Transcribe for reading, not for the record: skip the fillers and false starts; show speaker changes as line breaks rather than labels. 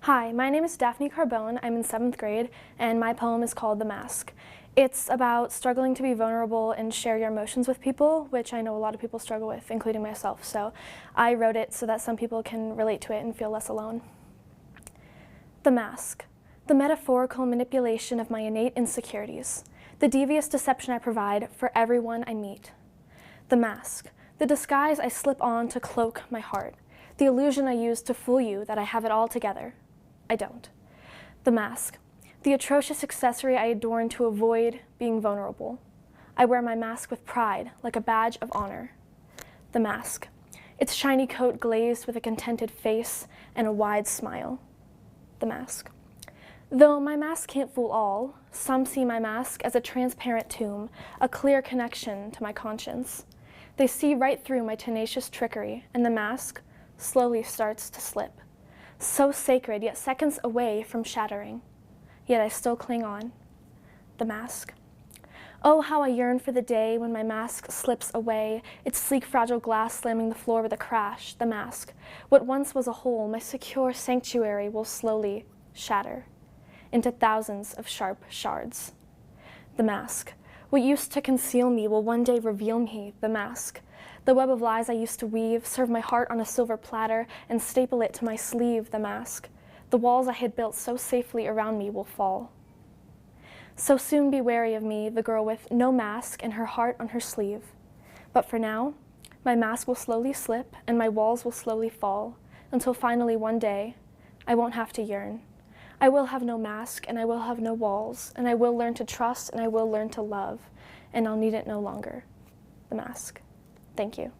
Hi, my name is Daphne Carbone. I'm in 7th grade, and my poem is called The Mask. It's about struggling to be vulnerable and share your emotions with people, which I know a lot of people struggle with, including myself. So I wrote it so that some people can relate to it and feel less alone. The mask, the metaphorical manipulation of my innate insecurities, the devious deception I provide for everyone I meet. The mask, the disguise I slip on to cloak my heart, the illusion I use to fool you that I have it all together. I don't. The mask, the atrocious accessory I adorn to avoid being vulnerable. I wear my mask with pride, like a badge of honor. The mask, its shiny coat glazed with a contented face and a wide smile. The mask. Though my mask can't fool all, some see my mask as a transparent tomb, a clear connection to my conscience. They see right through my tenacious trickery, and the mask slowly starts to slip. So sacred, yet seconds away from shattering. Yet I still cling on. The mask. Oh, how I yearn for the day when my mask slips away, its sleek, fragile glass slamming the floor with a crash. The mask. What once was a hole, my secure sanctuary, will slowly shatter into thousands of sharp shards. The mask. What used to conceal me will one day reveal me. The mask. The web of lies I used to weave, serve my heart on a silver platter, and staple it to my sleeve. The mask. The walls I had built so safely around me will fall. So soon be wary of me, the girl with no mask and her heart on her sleeve. But for now, my mask will slowly slip and my walls will slowly fall, until finally one day, I won't have to yearn. I will have no mask and I will have no walls, and I will learn to trust and I will learn to love, and I'll need it no longer. The mask. Thank you.